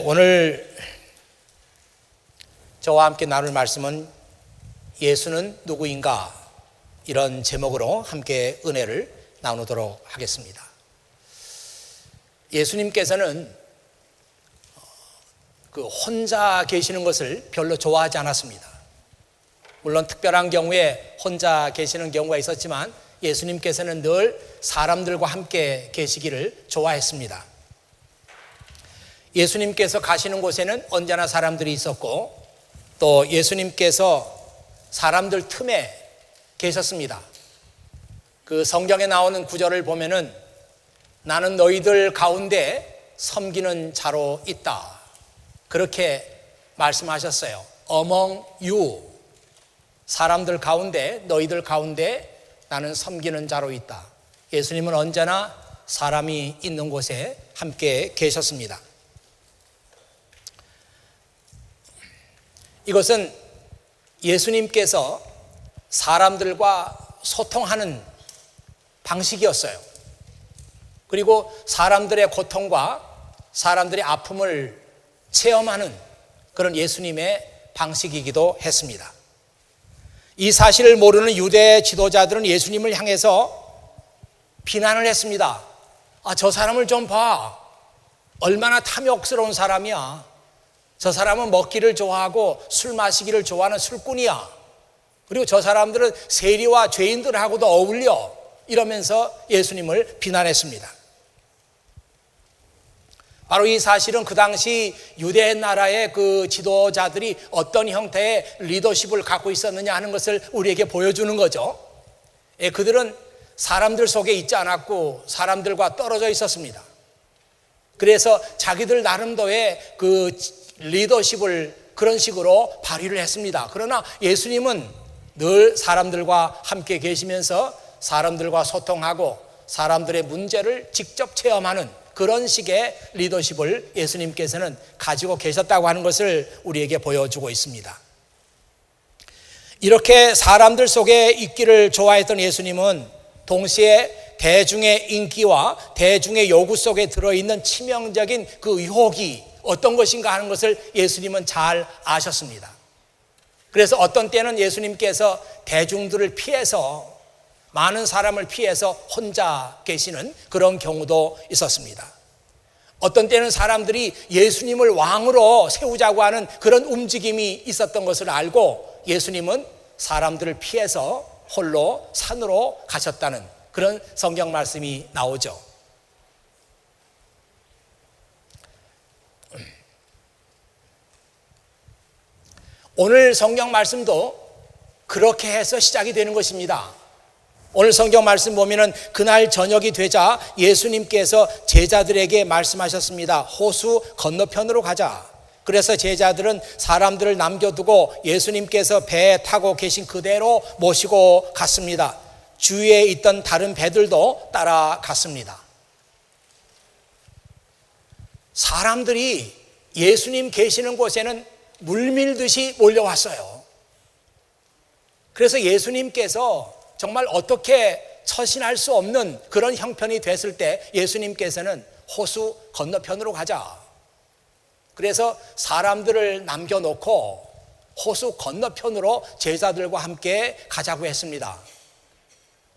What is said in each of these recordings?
오늘 저와 함께 나눌 말씀은 예수는 누구인가? 이런 제목으로 함께 은혜를 나누도록 하겠습니다. 예수님께서는 혼자 계시는 것을 별로 좋아하지 않았습니다. 물론 특별한 경우에 혼자 계시는 경우가 있었지만 예수님께서는 늘 사람들과 함께 계시기를 좋아했습니다. 예수님께서 가시는 곳에는 언제나 사람들이 있었고 또 예수님께서 사람들 틈에 계셨습니다. 그 성경에 나오는 구절을 보면은 나는 너희들 가운데 섬기는 자로 있다. 그렇게 말씀하셨어요. Among you. 사람들 가운데, 너희들 가운데 나는 섬기는 자로 있다. 예수님은 언제나 사람이 있는 곳에 함께 계셨습니다. 이것은 예수님께서 사람들과 소통하는 방식이었어요. 그리고 사람들의 고통과 사람들의 아픔을 체험하는 그런 예수님의 방식이기도 했습니다. 이 사실을 모르는 유대 지도자들은 예수님을 향해서 비난을 했습니다. 저 사람을 좀 봐. 얼마나 탐욕스러운 사람이야. 저 사람은 먹기를 좋아하고 술 마시기를 좋아하는 술꾼이야. 그리고 저 사람들은 세리와 죄인들하고도 어울려. 이러면서 예수님을 비난했습니다. 바로 이 사실은 그 당시 유대 나라의 그 지도자들이 어떤 형태의 리더십을 갖고 있었느냐 하는 것을 우리에게 보여주는 거죠. 그들은 사람들 속에 있지 않았고 사람들과 떨어져 있었습니다. 그래서 자기들 나름대로의 그 리더십을 그런 식으로 발휘를 했습니다. 그러나 예수님은 늘 사람들과 함께 계시면서 사람들과 소통하고 사람들의 문제를 직접 체험하는 그런 식의 리더십을 예수님께서는 가지고 계셨다고 하는 것을 우리에게 보여주고 있습니다. 이렇게 사람들 속에 있기를 좋아했던 예수님은 동시에 대중의 인기와 대중의 요구 속에 들어있는 치명적인 그 유혹이 어떤 것인가 하는 것을 예수님은 잘 아셨습니다. 그래서 어떤 때는 예수님께서 대중들을 피해서 많은 사람을 피해서 혼자 계시는 그런 경우도 있었습니다. 어떤 때는 사람들이 예수님을 왕으로 세우자고 하는 그런 움직임이 있었던 것을 알고 예수님은 사람들을 피해서 홀로 산으로 가셨다는 그런 성경 말씀이 나오죠. 오늘 성경 말씀도 그렇게 해서 시작이 되는 것입니다. 오늘 성경 말씀 보면은 그날 저녁이 되자 예수님께서 제자들에게 말씀하셨습니다. 호수 건너편으로 가자. 그래서 제자들은 사람들을 남겨두고 예수님께서 배에 타고 계신 그대로 모시고 갔습니다. 주위에 있던 다른 배들도 따라갔습니다. 사람들이 예수님 계시는 곳에는 물밀듯이 몰려왔어요. 그래서 예수님께서 정말 어떻게 처신할 수 없는 그런 형편이 됐을 때 예수님께서는 호수 건너편으로 가자. 그래서 사람들을 남겨놓고 호수 건너편으로 제자들과 함께 가자고 했습니다.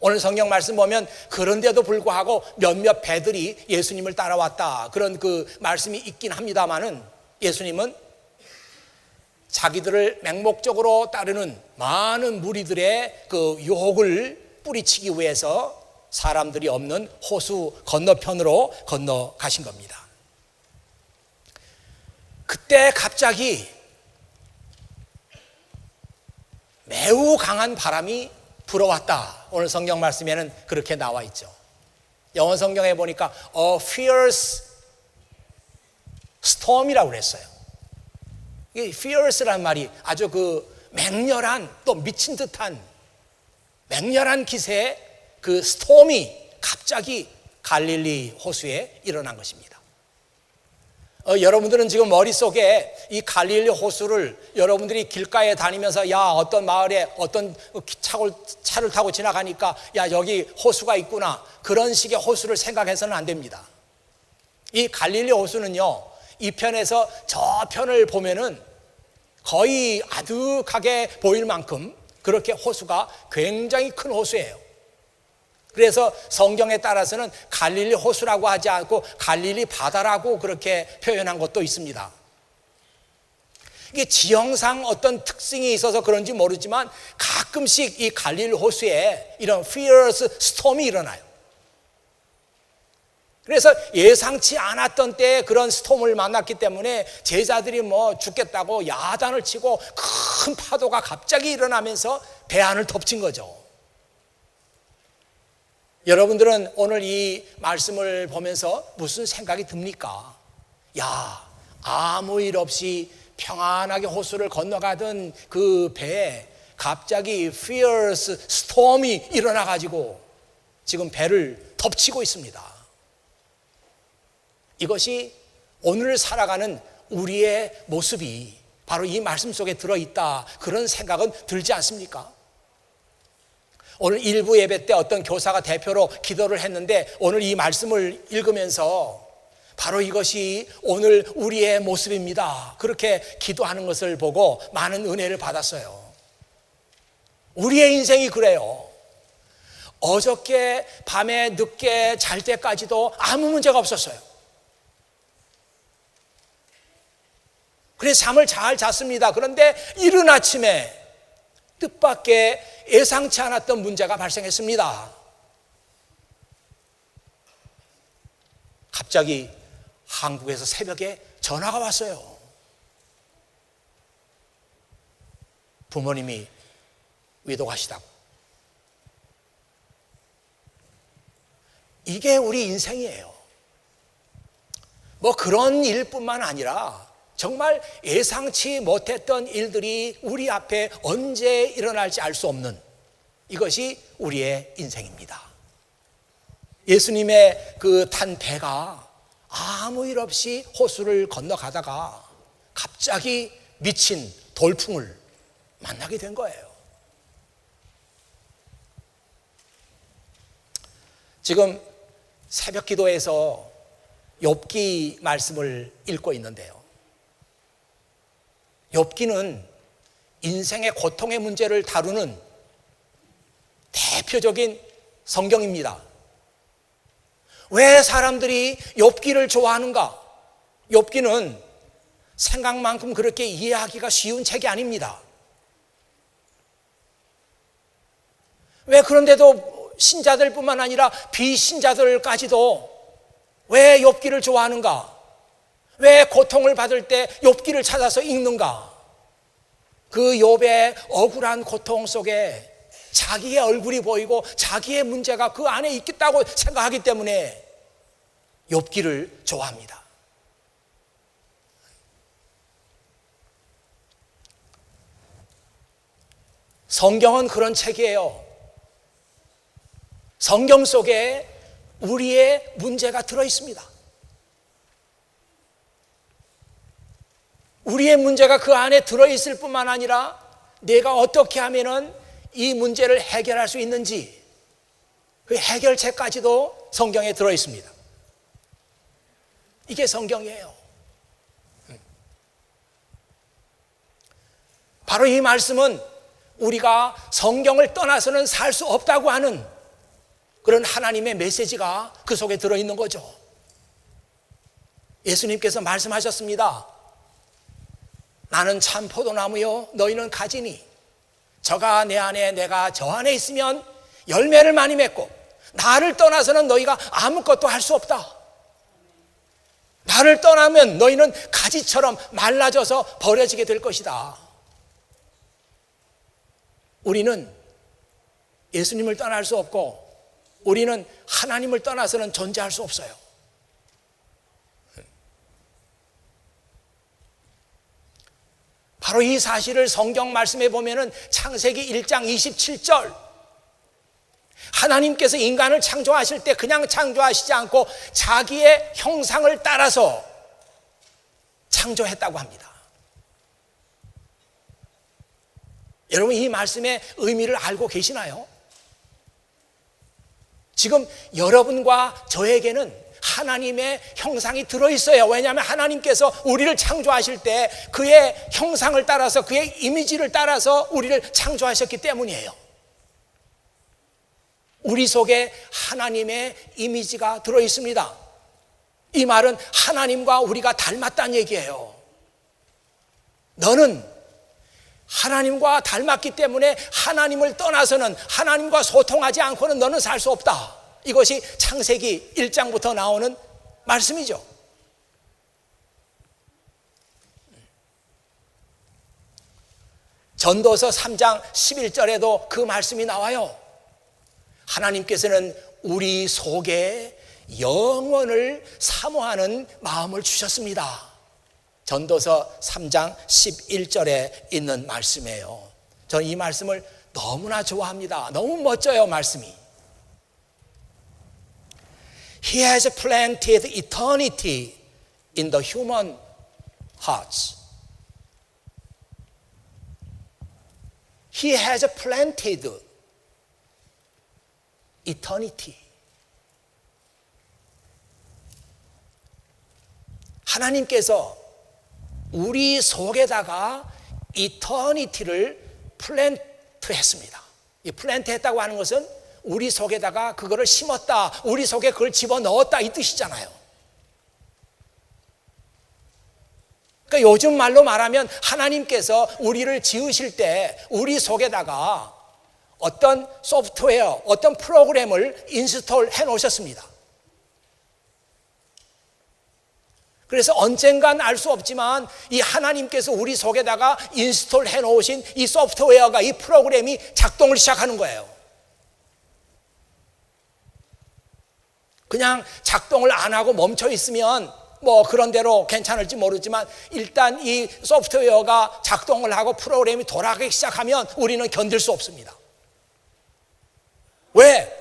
오늘 성경 말씀 보면 그런데도 불구하고 몇몇 배들이 예수님을 따라왔다. 그런 그 말씀이 있긴 합니다만은 예수님은 자기들을 맹목적으로 따르는 많은 무리들의 그 유혹을 뿌리치기 위해서 사람들이 없는 호수 건너편으로 건너가신 겁니다. 그때 갑자기 매우 강한 바람이 불어왔다. 오늘 성경 말씀에는 그렇게 나와 있죠. 영어 성경에 보니까 a fierce storm이라고 그랬어요. 이 fierce라는 말이 아주 그 맹렬한 또 미친 듯한 맹렬한 기세의 그 스톰이 갑자기 갈릴리 호수에 일어난 것입니다. 여러분들은 지금 머릿속에 이 갈릴리 호수를 여러분들이 길가에 다니면서 어떤 마을에 어떤 차를 타고 지나가니까 여기 호수가 있구나 그런 식의 호수를 생각해서는 안 됩니다. 이 갈릴리 호수는요 이 편에서 저 편을 보면은 거의 아득하게 보일 만큼 그렇게 호수가 굉장히 큰 호수예요. 그래서 성경에 따라서는 갈릴리 호수라고 하지 않고 갈릴리 바다라고 그렇게 표현한 것도 있습니다. 이게 지형상 어떤 특징이 있어서 그런지 모르지만 가끔씩 이 갈릴리 호수에 이런 fierce storm이 일어나요. 그래서 예상치 않았던 때에 그런 스톰을 만났기 때문에 제자들이 뭐 죽겠다고 야단을 치고 큰 파도가 갑자기 일어나면서 배 안을 덮친 거죠. 여러분들은 오늘 이 말씀을 보면서 무슨 생각이 듭니까? 야, 아무 일 없이 평안하게 호수를 건너가던 그 배에 갑자기 fierce storm이 일어나가지고 지금 배를 덮치고 있습니다. 이것이 오늘 살아가는 우리의 모습이 바로 이 말씀 속에 들어있다, 그런 생각은 들지 않습니까? 오늘 일부 예배 때 어떤 교사가 대표로 기도를 했는데 오늘 이 말씀을 읽으면서 바로 이것이 오늘 우리의 모습입니다, 그렇게 기도하는 것을 보고 많은 은혜를 받았어요. 우리의 인생이 그래요. 어저께 밤에 늦게 잘 때까지도 아무 문제가 없었어요. 그래서 잠을 잘 잤습니다. 그런데 이른 아침에 뜻밖의 예상치 않았던 문제가 발생했습니다. 갑자기 한국에서 새벽에 전화가 왔어요. 부모님이 위독하시다고. 이게 우리 인생이에요. 뭐 그런 일뿐만 아니라 정말 예상치 못했던 일들이 우리 앞에 언제 일어날지 알 수 없는, 이것이 우리의 인생입니다. 예수님의 그 탄 배가 아무 일 없이 호수를 건너가다가 갑자기 미친 돌풍을 만나게 된 거예요. 지금 새벽 기도에서 욥기 말씀을 읽고 있는데요. 욥기는 인생의 고통의 문제를 다루는 대표적인 성경입니다. 왜 사람들이 욥기를 좋아하는가? 욥기는 생각만큼 그렇게 이해하기가 쉬운 책이 아닙니다. 왜 그런데도 신자들뿐만 아니라 비신자들까지도 왜 욥기를 좋아하는가? 왜 고통을 받을 때 욥기를 찾아서 읽는가? 그 욥의 억울한 고통 속에 자기의 얼굴이 보이고 자기의 문제가 그 안에 있겠다고 생각하기 때문에 욥기를 좋아합니다. 성경은 그런 책이에요. 성경 속에 우리의 문제가 들어 있습니다. 우리의 문제가 그 안에 들어있을 뿐만 아니라 내가 어떻게 하면은 이 문제를 해결할 수 있는지 그 해결책까지도 성경에 들어있습니다. 이게 성경이에요. 바로 이 말씀은 우리가 성경을 떠나서는 살 수 없다고 하는 그런 하나님의 메시지가 그 속에 들어있는 거죠. 예수님께서 말씀하셨습니다. 나는 참 포도나무요 너희는 가지니 저가 내 안에 내가 저 안에 있으면 열매를 많이 맺고 나를 떠나서는 너희가 아무것도 할 수 없다. 나를 떠나면 너희는 가지처럼 말라져서 버려지게 될 것이다. 우리는 예수님을 떠날 수 없고 우리는 하나님을 떠나서는 존재할 수 없어요. 바로 이 사실을 성경 말씀에 보면은 창세기 1장 27절 하나님께서 인간을 창조하실 때 그냥 창조하시지 않고 자기의 형상을 따라서 창조했다고 합니다. 여러분 이 말씀의 의미를 알고 계시나요? 지금 여러분과 저에게는 하나님의 형상이 들어있어요. 왜냐하면 하나님께서 우리를 창조하실 때 그의 형상을 따라서, 그의 이미지를 따라서 우리를 창조하셨기 때문이에요. 우리 속에 하나님의 이미지가 들어있습니다. 이 말은 하나님과 우리가 닮았다는 얘기예요. 너는 하나님과 닮았기 때문에 하나님을 떠나서는, 하나님과 소통하지 않고는 너는 살 수 없다. 이것이 창세기 1장부터 나오는 말씀이죠. 전도서 3장 11절에도 그 말씀이 나와요. 하나님께서는 우리 속에 영원을 사모하는 마음을 주셨습니다. 전도서 3장 11절에 있는 말씀이에요. 저는 이 말씀을 너무나 좋아합니다. 너무 멋져요, 말씀이. He has planted eternity in the human hearts. He has planted eternity. 하나님께서 우리 속에다가 eternity를 플랜트했습니다. 이 플랜트했다고 하는 것은 우리 속에다가 그거를 심었다, 우리 속에 그걸 집어넣었다, 이 뜻이잖아요. 그러니까 요즘 말로 말하면 하나님께서 우리를 지으실 때 우리 속에다가 어떤 소프트웨어, 어떤 프로그램을 인스톨 해 놓으셨습니다. 그래서 언젠간 알 수 없지만 이 하나님께서 우리 속에다가 인스톨 해 놓으신 이 소프트웨어가, 이 프로그램이 작동을 시작하는 거예요. 그냥 작동을 안 하고 멈춰 있으면 뭐 그런 대로 괜찮을지 모르지만 일단 이 소프트웨어가 작동을 하고 프로그램이 돌아가기 시작하면 우리는 견딜 수 없습니다. 왜?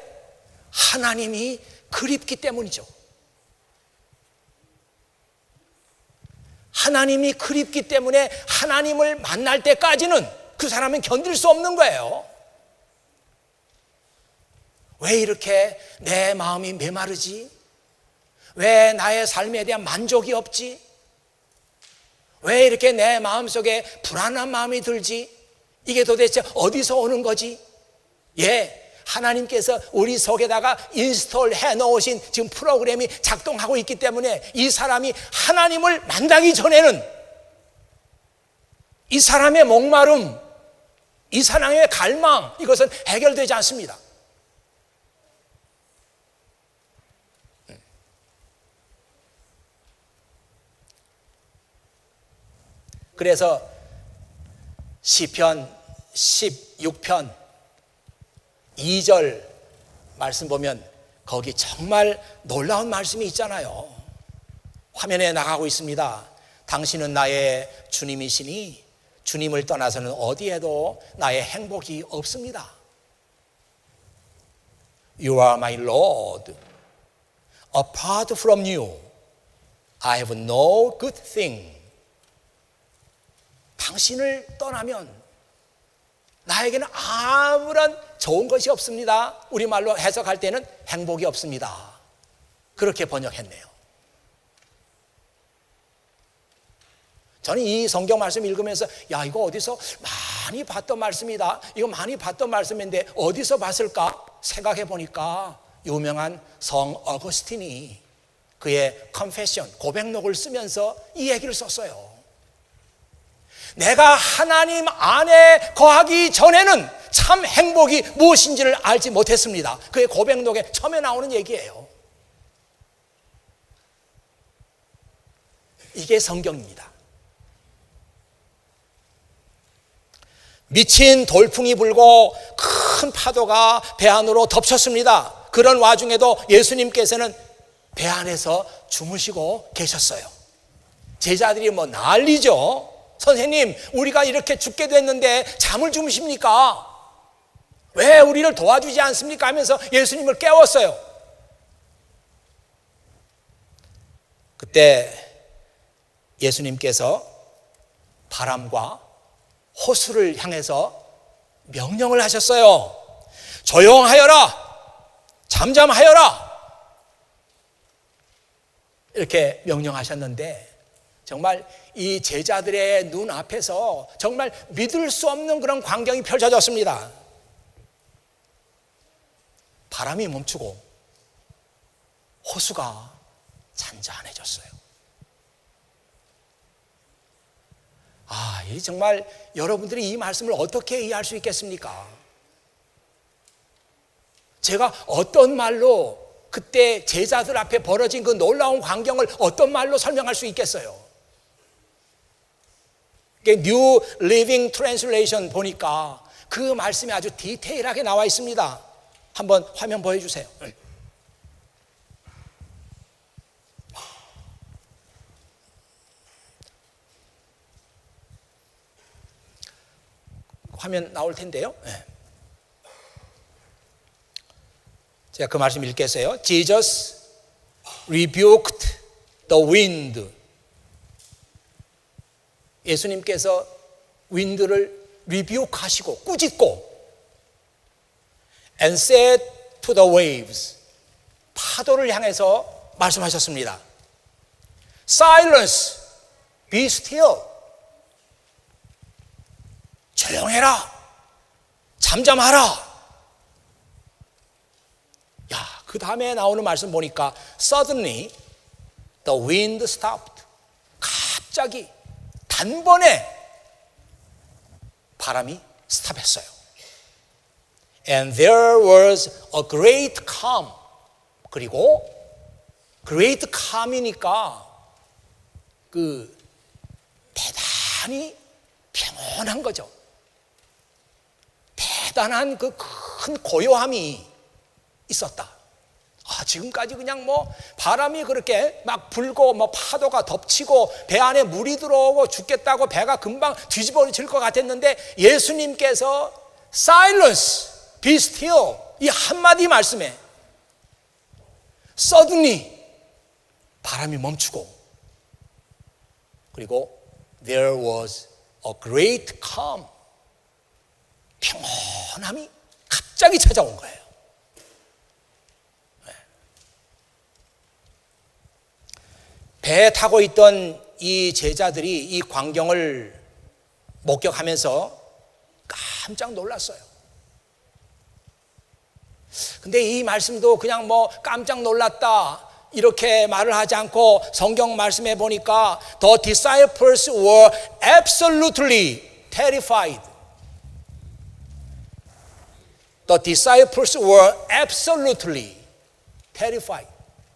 하나님이 그립기 때문이죠. 하나님이 그립기 때문에 하나님을 만날 때까지는 그 사람은 견딜 수 없는 거예요. 왜 이렇게 내 마음이 메마르지? 왜 나의 삶에 대한 만족이 없지? 왜 이렇게 내 마음속에 불안한 마음이 들지? 이게 도대체 어디서 오는 거지? 하나님께서 우리 속에다가 인스톨 해 놓으신 지금 프로그램이 작동하고 있기 때문에 이 사람이 하나님을 만나기 전에는 이 사람의 목마름, 이 사람의 갈망, 이것은 해결되지 않습니다. 그래서 시편 16편 2절 말씀 보면 거기 정말 놀라운 말씀이 있잖아요. 화면에 나가고 있습니다. 당신은 나의 주님이시니 주님을 떠나서는 어디에도 나의 행복이 없습니다. You are my Lord. Apart from you, I have no good thing. 당신을 떠나면 나에게는 아무런 좋은 것이 없습니다. 우리말로 해석할 때는 행복이 없습니다. 그렇게 번역했네요. 저는 이 성경 말씀 읽으면서 이거 어디서 많이 봤던 말씀이다. 이거 많이 봤던 말씀인데 어디서 봤을까 생각해 보니까 유명한 성 어거스틴이 그의 컨페션, 고백록을 쓰면서 이 얘기를 썼어요. 내가 하나님 안에 거하기 전에는 참 행복이 무엇인지를 알지 못했습니다. 그의 고백록에 처음에 나오는 얘기예요. 이게 성경입니다. 미친 돌풍이 불고 큰 파도가 배 안으로 덮쳤습니다. 그런 와중에도 예수님께서는 배 안에서 주무시고 계셨어요. 제자들이 난리죠. 선생님, 우리가 이렇게 죽게 됐는데 잠을 주무십니까? 왜 우리를 도와주지 않습니까? 하면서 예수님을 깨웠어요. 그때 예수님께서 바람과 호수를 향해서 명령을 하셨어요. 조용하여라, 잠잠하여라. 이렇게 명령하셨는데 정말 이 제자들의 눈앞에서 정말 믿을 수 없는 그런 광경이 펼쳐졌습니다. 바람이 멈추고 호수가 잔잔해졌어요. 이 정말 여러분들이 이 말씀을 어떻게 이해할 수 있겠습니까? 제가 어떤 말로 그때 제자들 앞에 벌어진 그 놀라운 광경을 어떤 말로 설명할 수 있겠어요? New Living Translation 보니까 그 말씀이 아주 디테일하게 나와 있습니다. 한번 화면 보여주세요. 화면 나올 텐데요. 제가 그 말씀 읽겠어요. Jesus rebuked the wind. 예수님께서 윈드를 리뷰하시고 꾸짖고 and said to the waves. 파도를 향해서 말씀하셨습니다. Silence, be still. 조용해라. 잠잠하라. 그 다음에 나오는 말씀 보니까 Suddenly the wind stopped. 갑자기 단번에 바람이 스탑했어요. And there was a great calm. 그리고 great calm이니까 그 대단히 평온한 거죠. 대단한 그 큰 고요함이 있었다. 지금까지 그냥 바람이 그렇게 막 불고 파도가 덮치고 배 안에 물이 들어오고 죽겠다고 배가 금방 뒤집어질 것 같았는데 예수님께서 silence, be still 이 한마디 말씀에 suddenly 바람이 멈추고 그리고 there was a great calm 평온함이 갑자기 찾아온 거예요. 배에 타고 있던 이 제자들이 이 광경을 목격하면서 깜짝 놀랐어요. 근데 이 말씀도 그냥 깜짝 놀랐다 이렇게 말을 하지 않고 성경 말씀에 보니까 The disciples were absolutely terrified. The disciples were absolutely terrified.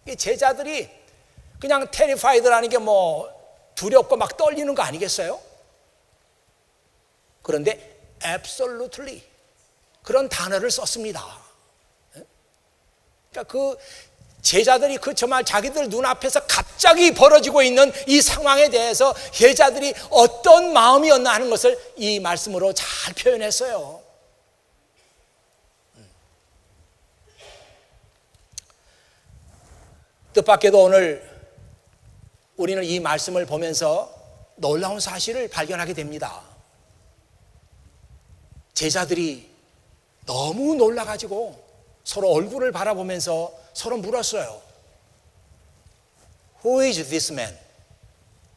이 제자들이 그냥 terrified라는 게 두렵고 막 떨리는 거 아니겠어요? 그런데 absolutely 그런 단어를 썼습니다. 그러니까 그 제자들이 정말 자기들 눈앞에서 갑자기 벌어지고 있는 이 상황에 대해서 제자들이 어떤 마음이었나 하는 것을 이 말씀으로 잘 표현했어요. 뜻밖에도 오늘 우리는 이 말씀을 보면서 놀라운 사실을 발견하게 됩니다. 제자들이 너무 놀라가지고 서로 얼굴을 바라보면서 서로 물었어요. Who is this man?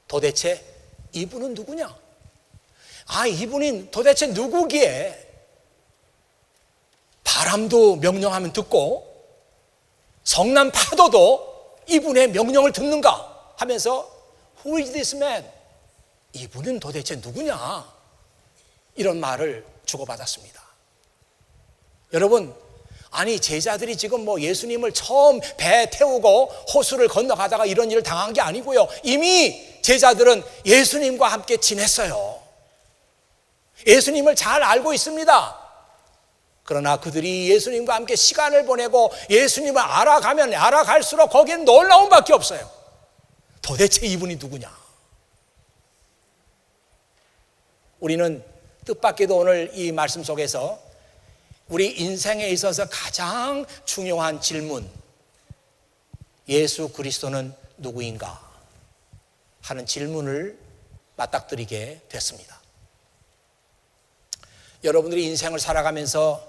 도대체 이분은 누구냐? 이분이 도대체 누구기에 바람도 명령하면 듣고 성난 파도도 이분의 명령을 듣는가 하면서 Who is this man? 이분은 도대체 누구냐? 이런 말을 주고받았습니다. 여러분, 제자들이 지금 예수님을 처음 배에 태우고 호수를 건너가다가 이런 일을 당한 게 아니고요. 이미 제자들은 예수님과 함께 지냈어요. 예수님을 잘 알고 있습니다. 그러나 그들이 예수님과 함께 시간을 보내고 예수님을 알아가면 알아갈수록 거기엔 놀라운 밖에 없어요. 도대체 이분이 누구냐? 우리는 뜻밖에도 오늘 이 말씀 속에서 우리 인생에 있어서 가장 중요한 질문, 예수 그리스도는 누구인가 하는 질문을 맞닥뜨리게 됐습니다. 여러분들이 인생을 살아가면서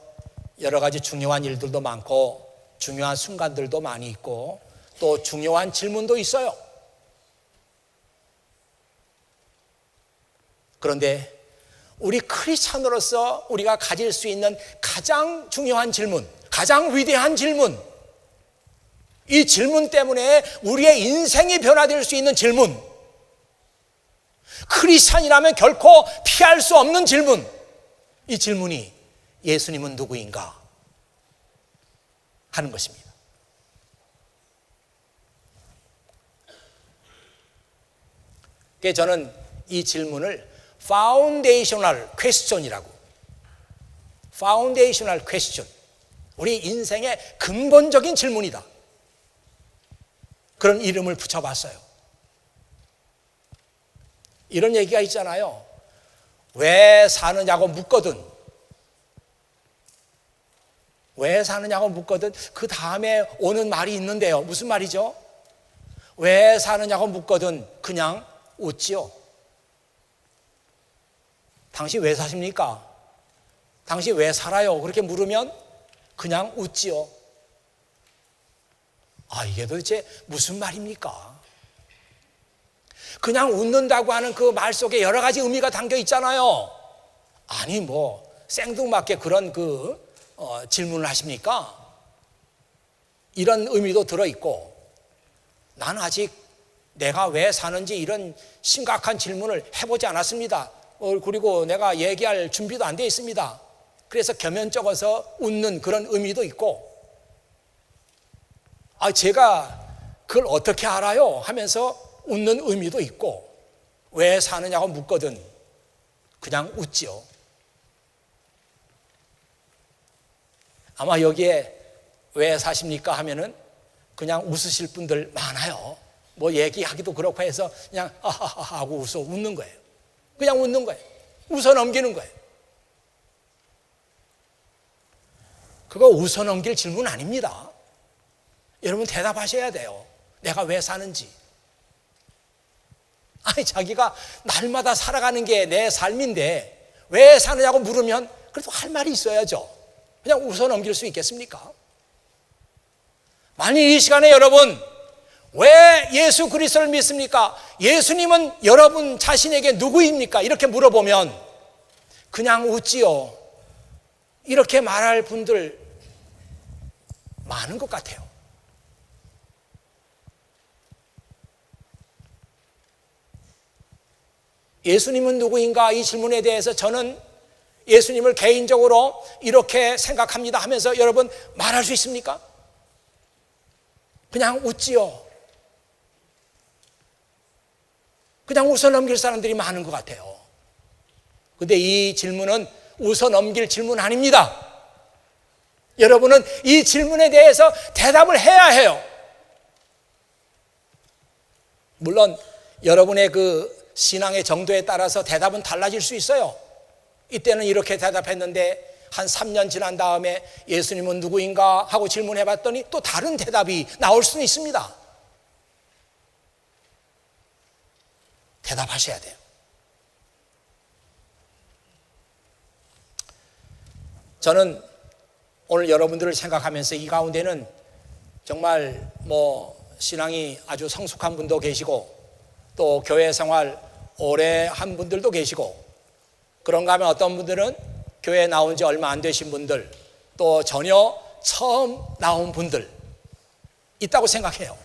여러 가지 중요한 일들도 많고 중요한 순간들도 많이 있고 또 중요한 질문도 있어요. 그런데 우리 크리스찬으로서 우리가 가질 수 있는 가장 중요한 질문, 가장 위대한 질문, 이 질문 때문에 우리의 인생이 변화될 수 있는 질문, 크리스찬이라면 결코 피할 수 없는 질문, 이 질문이 예수님은 누구인가 하는 것입니다. 그래서 저는 이 질문을 파운데이셔널 퀘스천이라고, 파운데이셔널 퀘스천, 우리 인생의 근본적인 질문이다, 그런 이름을 붙여봤어요. 이런 얘기가 있잖아요. 왜 사느냐고 묻거든, 왜 사느냐고 묻거든 그 다음에 오는 말이 있는데요. 무슨 말이죠? 왜 사느냐고 묻거든 그냥 웃지요. 당신 왜 사십니까? 당신 왜 살아요? 그렇게 물으면 그냥 웃지요. 아, 이게 도대체 무슨 말입니까? 그냥 웃는다고 하는 그 말 속에 여러 가지 의미가 담겨 있잖아요. 아니 뭐 생뚱맞게 그런 질문을 하십니까? 이런 의미도 들어있고, 난 아직 내가 왜 사는지 이런 심각한 질문을 해보지 않았습니다. 그리고 내가 얘기할 준비도 안 돼 있습니다. 그래서 겸연쩍어서 웃는 그런 의미도 있고, 아, 제가 그걸 어떻게 알아요? 하면서 웃는 의미도 있고, 왜 사느냐고 묻거든 그냥 웃지요. 아마 여기에 왜 사십니까 하면은 그냥 웃으실 분들 많아요. 뭐 얘기하기도 그렇고 해서 그냥 아하하 하고 웃는 거예요. 그냥 웃는 거예요. 웃어 넘기는 거예요. 그거 웃어 넘길 질문 아닙니다. 여러분 대답하셔야 돼요. 내가 왜 사는지. 아니, 자기가 날마다 살아가는 게 내 삶인데 왜 사느냐고 물으면 그래도 할 말이 있어야죠. 그냥 웃어 넘길 수 있겠습니까? 만약 이 시간에 여러분 왜 예수 그리스도를 믿습니까? 예수님은 여러분 자신에게 누구입니까? 이렇게 물어보면 그냥 웃지요, 이렇게 말할 분들 많은 것 같아요. 예수님은 누구인가? 이 질문에 대해서 저는 예수님을 개인적으로 이렇게 생각합니다 하면서 여러분 말할 수 있습니까? 그냥 웃지요. 그냥 웃어 넘길 사람들이 많은 것 같아요. 그런데 이 질문은 웃어 넘길 질문 아닙니다. 여러분은 이 질문에 대해서 대답을 해야 해요. 물론 여러분의 신앙의 정도에 따라서 대답은 달라질 수 있어요. 이때는 이렇게 대답했는데 한 3년 지난 다음에 예수님은 누구인가 하고 질문해 봤더니 또 다른 대답이 나올 수는 있습니다. 대답하셔야 돼요. 저는 오늘 여러분들을 생각하면서 이 가운데는 정말 신앙이 아주 성숙한 분도 계시고 또 교회 생활 오래 한 분들도 계시고, 그런가 하면 어떤 분들은 교회에 나온 지 얼마 안 되신 분들, 또 전혀 처음 나온 분들 있다고 생각해요.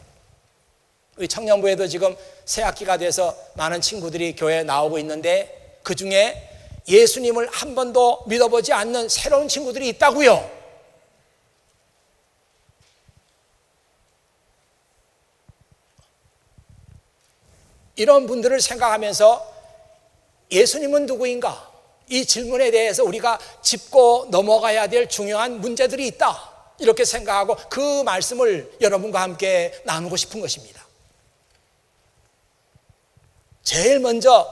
우리 청년부에도 지금 새 학기가 돼서 많은 친구들이 교회에 나오고 있는데 그 중에 예수님을 한 번도 믿어보지 않는 새로운 친구들이 있다고요. 이런 분들을 생각하면서 예수님은 누구인가? 이 질문에 대해서 우리가 짚고 넘어가야 될 중요한 문제들이 있다, 이렇게 생각하고 그 말씀을 여러분과 함께 나누고 싶은 것입니다. 제일 먼저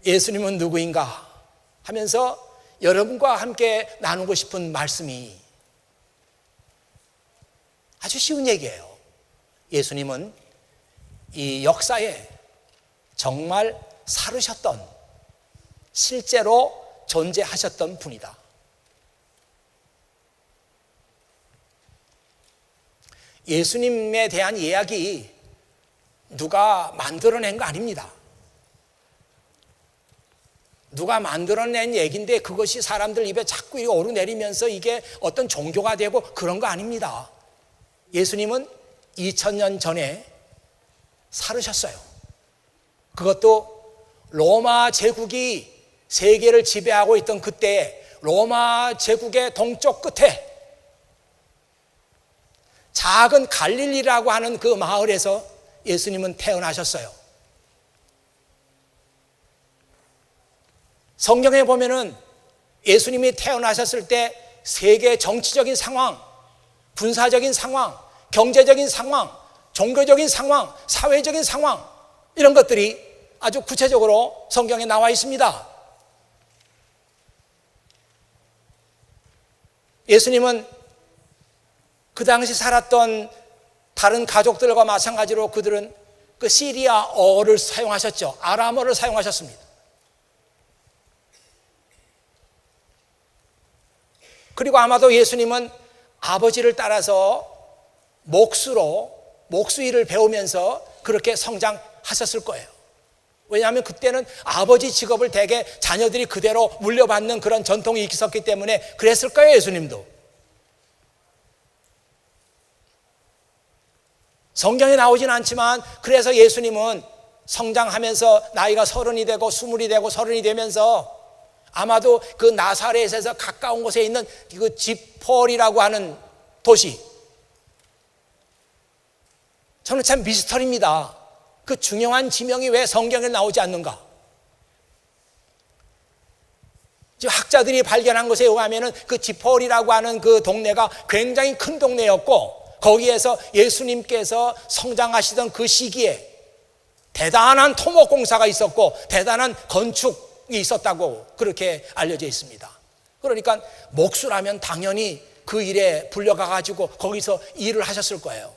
예수님은 누구인가 하면서 여러분과 함께 나누고 싶은 말씀이 아주 쉬운 얘기예요. 예수님은 이 역사에 정말 살으셨던, 실제로 존재하셨던 분이다. 예수님에 대한 이야기 누가 만들어낸 거 아닙니다. 누가 만들어낸 얘기인데 그것이 사람들 입에 자꾸 오르내리면서 이게 어떤 종교가 되고 그런 거 아닙니다. 예수님은 2000년 전에 살으셨어요. 그것도 로마 제국이 세계를 지배하고 있던 그때에 로마 제국의 동쪽 끝에 작은 갈릴리라고 하는 그 마을에서 예수님은 태어나셨어요. 성경에 보면은 예수님이 태어나셨을 때 세계 정치적인 상황, 군사적인 상황, 경제적인 상황, 종교적인 상황, 사회적인 상황, 이런 것들이 아주 구체적으로 성경에 나와 있습니다. 예수님은 그 당시 살았던 다른 가족들과 마찬가지로 그들은 그 시리아어를 사용하셨죠. 아람어를 사용하셨습니다. 그리고 아마도 예수님은 아버지를 따라서 목수일을 배우면서 그렇게 성장하셨을 거예요. 왜냐하면 그때는 아버지 직업을 대개 자녀들이 그대로 물려받는 그런 전통이 있었기 때문에 그랬을 거예요. 예수님도. 성경에 나오진 않지만 그래서 예수님은 성장하면서 나이가 30이 되고 20이 되고 30이 되면서 아마도 그 나사렛에서 가까운 곳에 있는 그 지폴이라고 하는 도시, 저는 참 미스터리입니다. 그 중요한 지명이 왜 성경에 나오지 않는가? 학자들이 발견한 것에 의하면 그 지폴이라고 하는 그 동네가 굉장히 큰 동네였고 거기에서 예수님께서 성장하시던 그 시기에 대단한 토목 공사가 있었고 대단한 건축이 있었다고 그렇게 알려져 있습니다. 그러니까 목수라면 당연히 그 일에 불려가 가지고 거기서 일을 하셨을 거예요.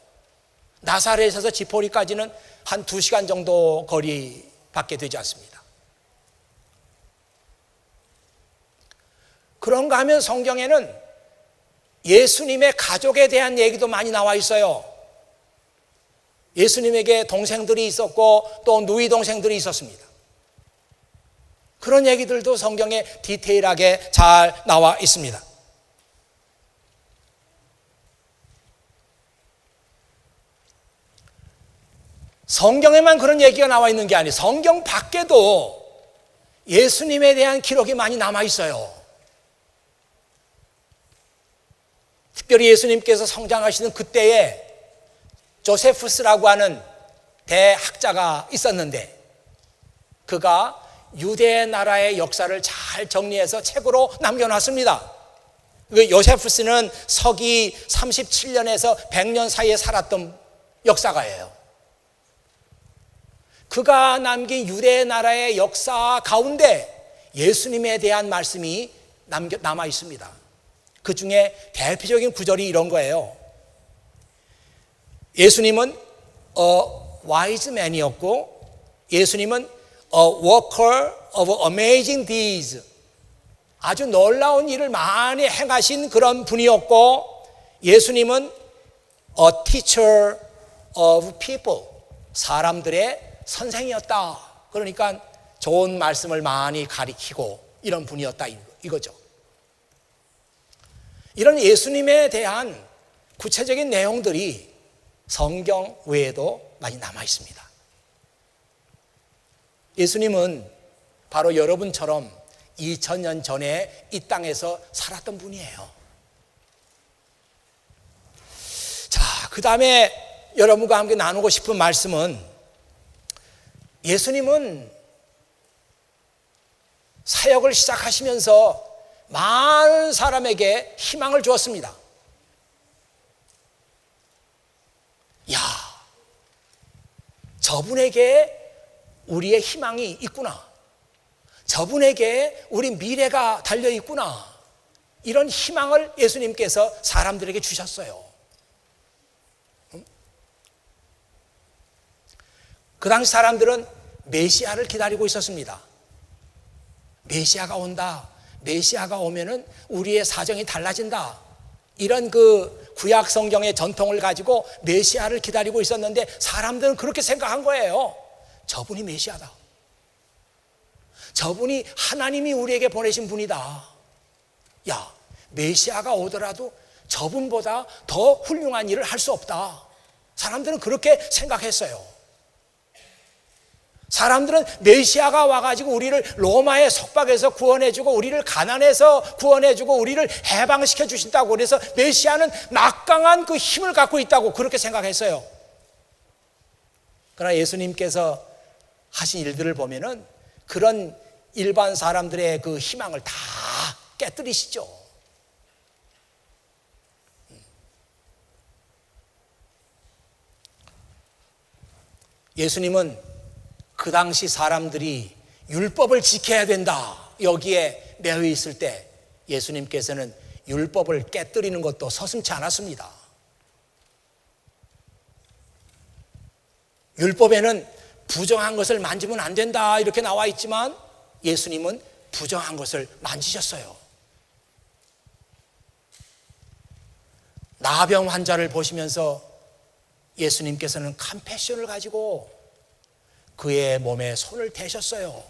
나사렛에서 지포리까지는 한 2시간 정도 거리밖에 되지 않습니다. 그런가 하면 성경에는 예수님의 가족에 대한 얘기도 많이 나와 있어요. 예수님에게 동생들이 있었고 또 누이 동생들이 있었습니다. 그런 얘기들도 성경에 디테일하게 잘 나와 있습니다. 성경에만 그런 얘기가 나와 있는 게 아니에요. 성경 밖에도 예수님에 대한 기록이 많이 남아 있어요. 특별히 예수님께서 성장하시는 그때에 조세푸스라고 하는 대학자가 있었는데 그가 유대 나라의 역사를 잘 정리해서 책으로 남겨놨습니다. 그 요세푸스는 서기 37년에서 100년 사이에 살았던 역사가예요. 그가 남긴 유대 나라의 역사 가운데 예수님에 대한 말씀이 남아 있습니다. 그 중에 대표적인 구절이 이런 거예요. 예수님은 wise man이었고 예수님은 worker of amazing deeds, 아주 놀라운 일을 많이 행하신 그런 분이었고 예수님은 a teacher of people, 사람들의 선생이었다. 그러니까 좋은 말씀을 많이 가리키고 이런 분이었다 이거죠. 이런 예수님에 대한 구체적인 내용들이 성경 외에도 많이 남아 있습니다. 예수님은 바로 여러분처럼 2000년 전에 이 땅에서 살았던 분이에요. 자, 그 다음에 여러분과 함께 나누고 싶은 말씀은 예수님은 사역을 시작하시면서 많은 사람에게 희망을 주었습니다. 야, 저분에게 우리의 희망이 있구나. 저분에게 우리 미래가 달려 있구나. 이런 희망을 예수님께서 사람들에게 주셨어요. 그 당시 사람들은 메시아를 기다리고 있었습니다. 메시아가 온다. 메시아가 오면은 우리의 사정이 달라진다. 이런 그 구약 성경의 전통을 가지고 메시아를 기다리고 있었는데 사람들은 그렇게 생각한 거예요. 저분이 메시아다. 저분이 하나님이 우리에게 보내신 분이다. 야, 메시아가 오더라도 저분보다 더 훌륭한 일을 할 수 없다. 사람들은 그렇게 생각했어요. 사람들은 메시아가 와가지고 우리를 로마의 속박에서 구원해주고 우리를 가난에서 구원해주고 우리를 해방시켜 주신다고, 그래서 메시아는 막강한 그 힘을 갖고 있다고 그렇게 생각했어요. 그러나 예수님께서 하신 일들을 보면은 그런 일반 사람들의 그 희망을 다 깨뜨리시죠. 예수님은 그 당시 사람들이 율법을 지켜야 된다, 여기에 매여 있을 때 예수님께서는 율법을 깨뜨리는 것도 서슴지 않았습니다. 율법에는 부정한 것을 만지면 안 된다 이렇게 나와 있지만 예수님은 부정한 것을 만지셨어요. 나병 환자를 보시면서 예수님께서는 컴패션을 가지고 그의 몸에 손을 대셨어요.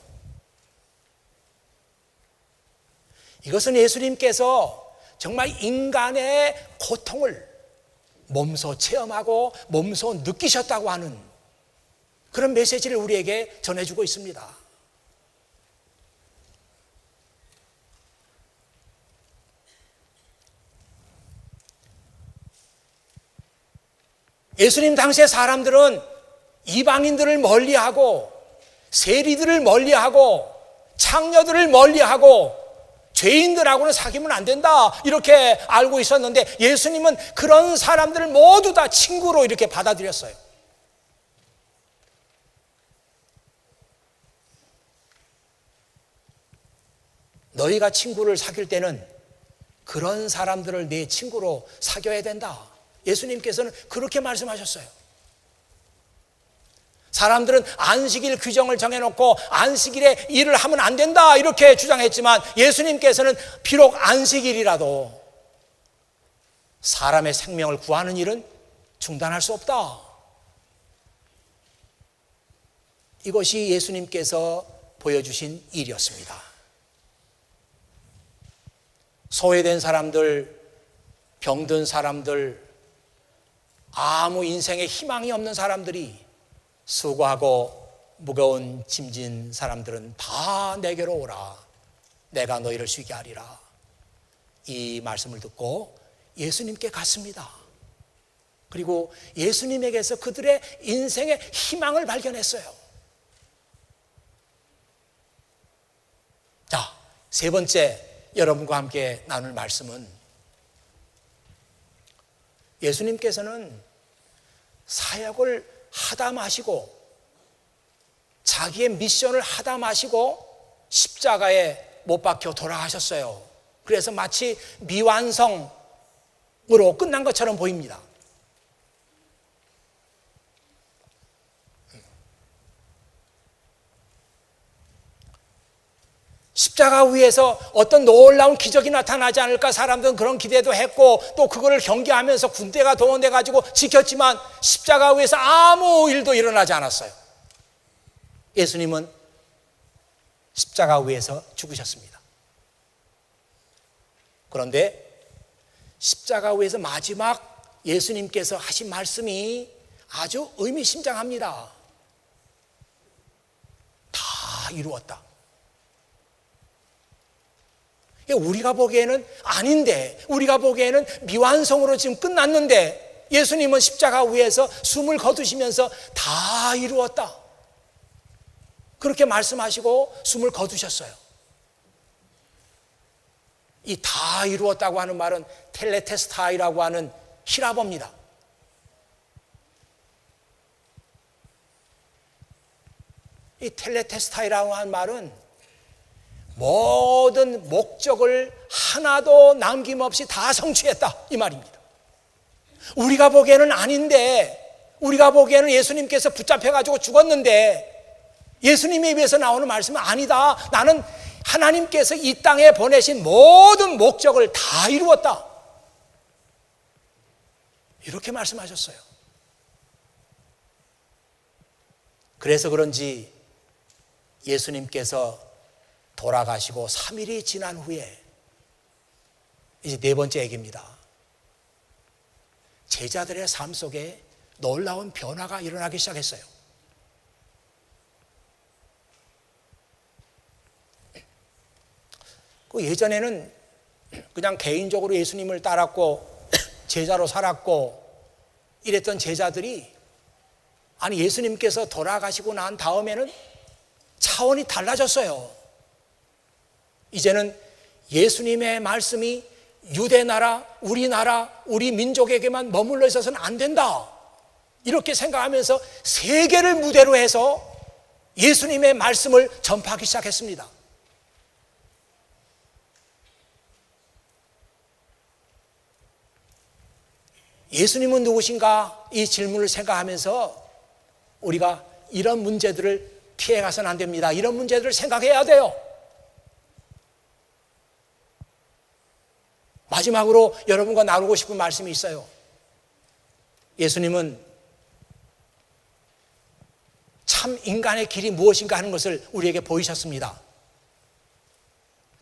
이것은 예수님께서 정말 인간의 고통을 몸소 체험하고 몸소 느끼셨다고 하는 그런 메시지를 우리에게 전해주고 있습니다. 예수님 당시의 사람들은 이방인들을 멀리하고 세리들을 멀리하고 창녀들을 멀리하고 죄인들하고는 사귀면 안 된다 이렇게 알고 있었는데 예수님은 그런 사람들을 모두 다 친구로 이렇게 받아들였어요. 너희가 친구를 사귈 때는 그런 사람들을 내 친구로 사귀어야 된다. 예수님께서는 그렇게 말씀하셨어요. 사람들은 안식일 규정을 정해놓고 안식일에 일을 하면 안 된다 이렇게 주장했지만 예수님께서는 비록 안식일이라도 사람의 생명을 구하는 일은 중단할 수 없다. 이것이 예수님께서 보여주신 일이었습니다. 소외된 사람들, 병든 사람들, 아무 인생에 희망이 없는 사람들이, 수고하고 무거운 짐진 사람들은 다 내게로 오라. 내가 너희를 쉬게 하리라. 이 말씀을 듣고 예수님께 갔습니다. 그리고 예수님에게서 그들의 인생의 희망을 발견했어요. 자, 세 번째 여러분과 함께 나눌 말씀은 예수님께서는 사역을 하다 마시고 자기의 미션을 하다 마시고 십자가에 못 박혀 돌아가셨어요. 그래서 마치 미완성으로 끝난 것처럼 보입니다. 십자가 위에서 어떤 놀라운 기적이 나타나지 않을까 사람들은 그런 기대도 했고 또 그거를 경계하면서 군대가 동원돼 가지고 지켰지만 십자가 위에서 아무 일도 일어나지 않았어요. 예수님은 십자가 위에서 죽으셨습니다. 그런데 십자가 위에서 마지막 예수님께서 하신 말씀이 아주 의미심장합니다. 다 이루었다. 우리가 보기에는 아닌데, 우리가 보기에는 미완성으로 지금 끝났는데 예수님은 십자가 위에서 숨을 거두시면서 다 이루었다 그렇게 말씀하시고 숨을 거두셨어요. 이 다 이루었다고 하는 말은 텔레테스타이라고 하는 히라보입니다. 이 텔레테스타이라고 하는 말은 모든 목적을 하나도 남김없이 다 성취했다 이 말입니다. 우리가 보기에는 아닌데, 우리가 보기에는 예수님께서 붙잡혀가지고 죽었는데 예수님에 비해서 나오는 말씀은 아니다. 나는 하나님께서 이 땅에 보내신 모든 목적을 다 이루었다 이렇게 말씀하셨어요. 그래서 그런지 예수님께서 돌아가시고 3일이 지난 후에 이제 네 번째 얘기입니다. 제자들의 삶 속에 놀라운 변화가 일어나기 시작했어요. 그 예전에는 그냥 개인적으로 예수님을 따랐고 제자로 살았고 이랬던 제자들이 아니 예수님께서 돌아가시고 난 다음에는 차원이 달라졌어요. 이제는 예수님의 말씀이 유대나라, 우리나라, 우리 민족에게만 머물러 있어서는 안 된다. 이렇게 생각하면서 세계를 무대로 해서 예수님의 말씀을 전파하기 시작했습니다. 예수님은 누구신가? 이 질문을 생각하면서 우리가 이런 문제들을 피해가서는 안 됩니다. 이런 문제들을 생각해야 돼요. 마지막으로 여러분과 나누고 싶은 말씀이 있어요. 예수님은 참 인간의 길이 무엇인가 하는 것을 우리에게 보이셨습니다.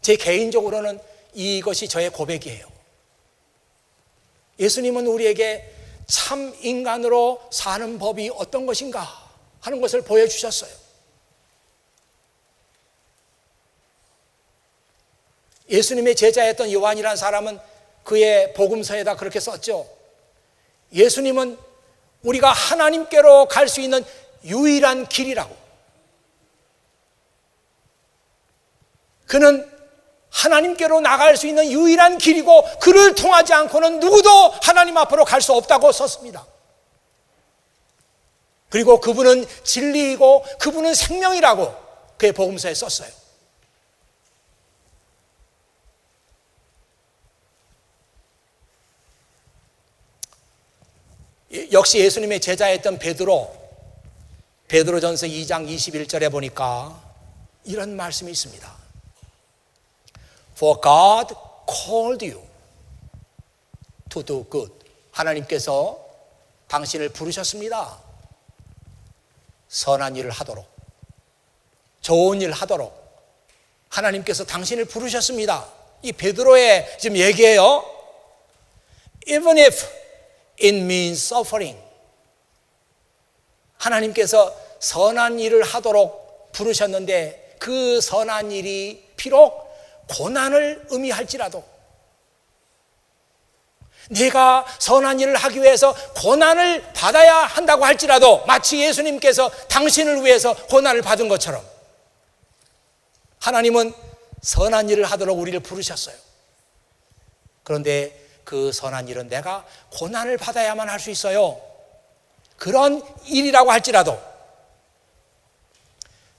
제 개인적으로는 이것이 저의 고백이에요. 예수님은 우리에게 참 인간으로 사는 법이 어떤 것인가 하는 것을 보여주셨어요. 예수님의 제자였던 요한이라는 사람은 그의 복음서에다 그렇게 썼죠. 예수님은 우리가 하나님께로 갈 수 있는 유일한 길이라고. 그는 하나님께로 나갈 수 있는 유일한 길이고 그를 통하지 않고는 누구도 하나님 앞으로 갈 수 없다고 썼습니다. 그리고 그분은 진리이고 그분은 생명이라고 그의 복음서에 썼어요. 역시 예수님의 제자였던 베드로전서 2장 21절에 보니까 이런 말씀이 있습니다. For God called you to do good. 하나님께서 당신을 부르셨습니다. 선한 일을 하도록, 좋은 일을 하도록 하나님께서 당신을 부르셨습니다. 이 베드로의 지금 얘기예요. Even if it means suffering. 하나님께서 선한 일을 하도록 부르셨는데 그 선한 일이 비록 고난을 의미할지라도 내가 선한 일을 하기 위해서 고난을 받아야 한다고 할지라도 마치 예수님께서 당신을 위해서 고난을 받은 것처럼 하나님은 선한 일을 하도록 우리를 부르셨어요. 그런데 그 선한 일은 내가 고난을 받아야만 할 수 있어요. 그런 일이라고 할지라도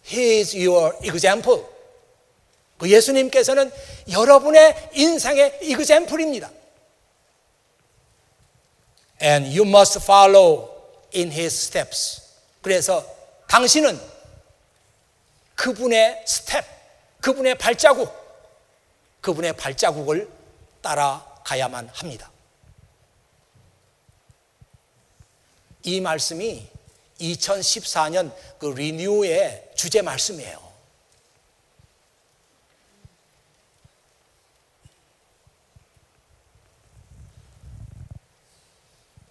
He is your example. 그 예수님께서는 여러분의 인생의 example입니다. And you must follow in His steps. 그래서 당신은 그분의 스텝, 그분의 발자국을 따라가야만 합니다. 이 말씀이 2014년 그 리뉴의 주제 말씀이에요.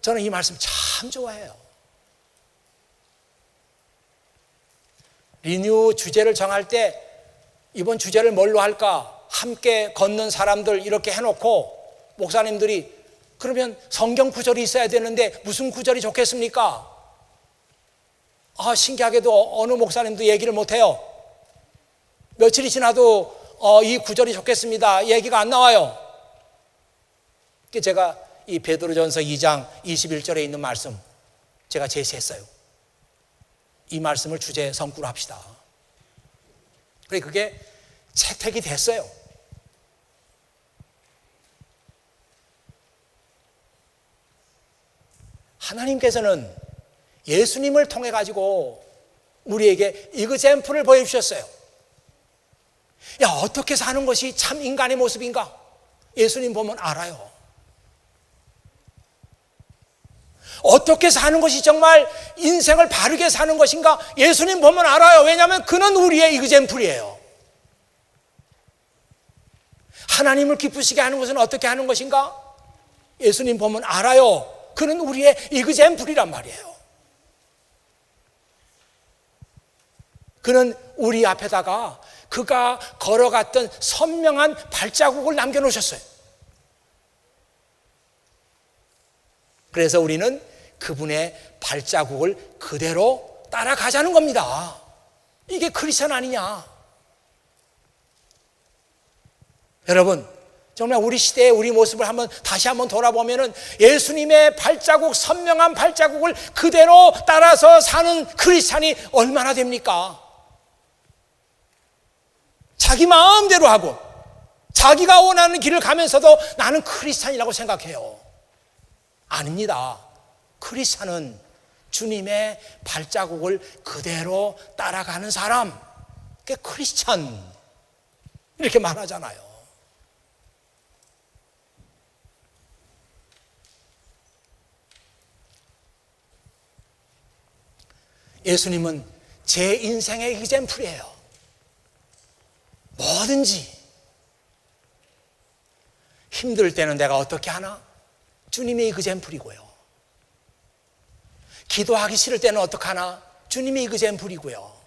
저는 이 말씀 참 좋아해요. 리뉴 주제를 정할 때 이번 주제를 뭘로 할까? 함께 걷는 사람들 이렇게 해놓고 목사님들이 그러면 성경 구절이 있어야 되는데 무슨 구절이 좋겠습니까? 신기하게도 어느 목사님도 얘기를 못해요. 며칠이 지나도 이 구절이 좋겠습니다. 얘기가 안 나와요. 제가 이 베드로전서 2장 21절에 있는 말씀 제가 제시했어요. 이 말씀을 주제 성구로 합시다. 그래 그게 채택이 됐어요. 하나님께서는 예수님을 통해 가지고 우리에게 이그젬플을 보여주셨어요. 야, 어떻게 사는 것이 참 인간의 모습인가? 예수님 보면 알아요. 어떻게 사는 것이 정말 인생을 바르게 사는 것인가? 예수님 보면 알아요. 왜냐하면 그는 우리의 이그젬플이에요. 하나님을 기쁘시게 하는 것은 어떻게 하는 것인가? 예수님 보면 알아요. 그는 우리의 이그젬플이란 말이에요. 그는 우리 앞에다가 그가 걸어갔던 선명한 발자국을 남겨놓으셨어요. 그래서 우리는 그분의 발자국을 그대로 따라가자는 겁니다. 이게 크리스천 아니냐? 여러분, 정말 우리 시대의 우리 모습을 다시 한번 돌아보면은 예수님의 발자국, 선명한 발자국을 그대로 따라서 사는 크리스찬이 얼마나 됩니까? 자기 마음대로 하고 자기가 원하는 길을 가면서도 나는 크리스찬이라고 생각해요. 아닙니다. 크리스찬은 주님의 발자국을 그대로 따라가는 사람, 그게 크리스찬 이렇게 말하잖아요. 예수님은 제 인생의 이그젬플이에요. 뭐든지 힘들 때는 내가 어떻게 하나? 주님이 이그젬플이고요. 기도하기 싫을 때는 어떻게 하나? 주님이 이그젬플이고요.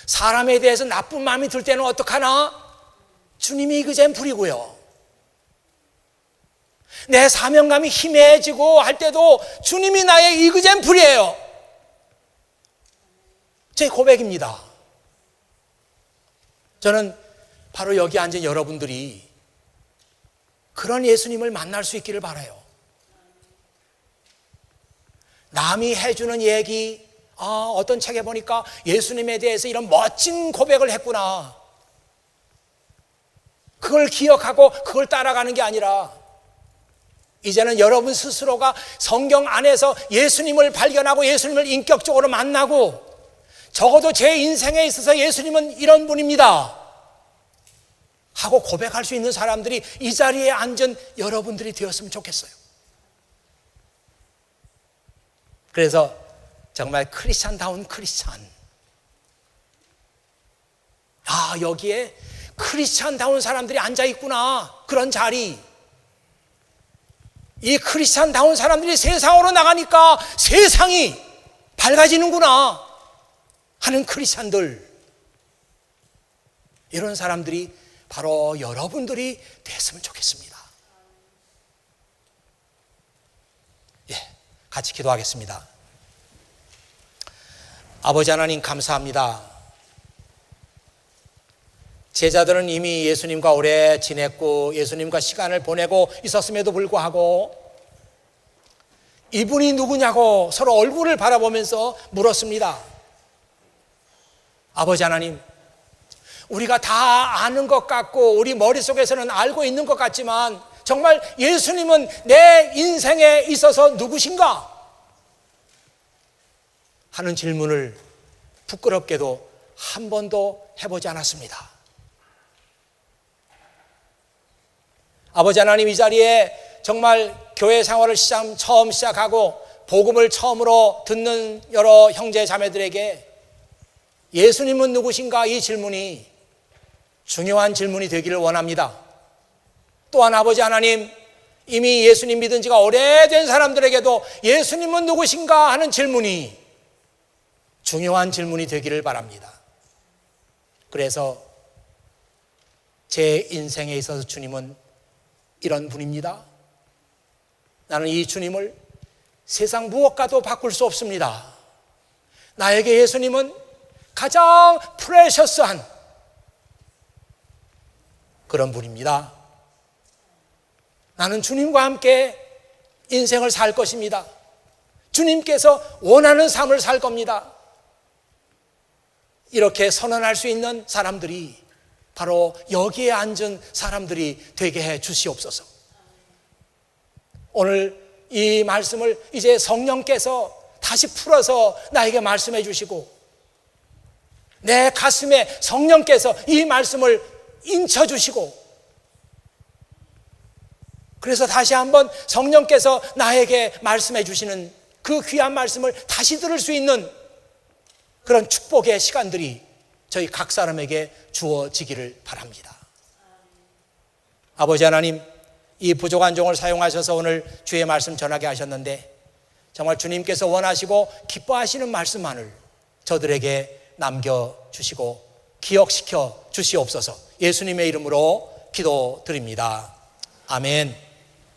사람에 대해서 나쁜 마음이 들 때는 어떻게 하나? 주님이 이그젬플이고요. 내 사명감이 희미해지고 할 때도 주님이 나의 이그젬플이에요. 제 고백입니다. 저는 바로 여기 앉은 여러분들이 그런 예수님을 만날 수 있기를 바라요. 남이 해주는 얘기, 어떤 책에 보니까 예수님에 대해서 이런 멋진 고백을 했구나. 그걸 기억하고 그걸 따라가는 게 아니라 이제는 여러분 스스로가 성경 안에서 예수님을 발견하고 예수님을 인격적으로 만나고 적어도 제 인생에 있어서 예수님은 이런 분입니다 하고 고백할 수 있는 사람들이 이 자리에 앉은 여러분들이 되었으면 좋겠어요. 그래서 정말 크리스찬다운 크리스찬, 여기에 크리스찬다운 사람들이 앉아있구나. 그런 자리, 이 크리스찬다운 사람들이 세상으로 나가니까 세상이 밝아지는구나 하는 크리스찬들, 이런 사람들이 바로 여러분들이 됐으면 좋겠습니다. 같이 기도하겠습니다. 아버지 하나님 감사합니다. 제자들은 이미 예수님과 오래 지냈고 예수님과 시간을 보내고 있었음에도 불구하고 이분이 누구냐고 서로 얼굴을 바라보면서 물었습니다. 아버지 하나님, 우리가 다 아는 것 같고 우리 머릿속에서는 알고 있는 것 같지만 정말 예수님은 내 인생에 있어서 누구신가? 하는 질문을 부끄럽게도 한 번도 해보지 않았습니다. 아버지 하나님, 이 자리에 정말 교회 생활을 처음 시작하고 복음을 처음으로 듣는 여러 형제 자매들에게 예수님은 누구신가? 이 질문이 중요한 질문이 되기를 원합니다. 또한 아버지 하나님, 이미 예수님 믿은 지가 오래된 사람들에게도 예수님은 누구신가 하는 질문이 중요한 질문이 되기를 바랍니다. 그래서 제 인생에 있어서 주님은 이런 분입니다. 나는 이 주님을 세상 무엇과도 바꿀 수 없습니다. 나에게 예수님은 가장 프레셔스한 그런 분입니다. 나는 주님과 함께 인생을 살 것입니다. 주님께서 원하는 삶을 살 겁니다. 이렇게 선언할 수 있는 사람들이 바로 여기에 앉은 사람들이 되게 해 주시옵소서. 오늘 이 말씀을 이제 성령께서 다시 풀어서 나에게 말씀해 주시고 내 가슴에 성령께서 이 말씀을 인쳐 주시고 그래서 다시 한번 성령께서 나에게 말씀해 주시는 그 귀한 말씀을 다시 들을 수 있는 그런 축복의 시간들이 저희 각 사람에게 주어지기를 바랍니다. 아버지 하나님, 이 부족한 종을 사용하셔서 오늘 주의 말씀 전하게 하셨는데 정말 주님께서 원하시고 기뻐하시는 말씀만을 저들에게 남겨주시고 기억시켜 주시옵소서. 예수님의 이름으로 기도드립니다. 아멘.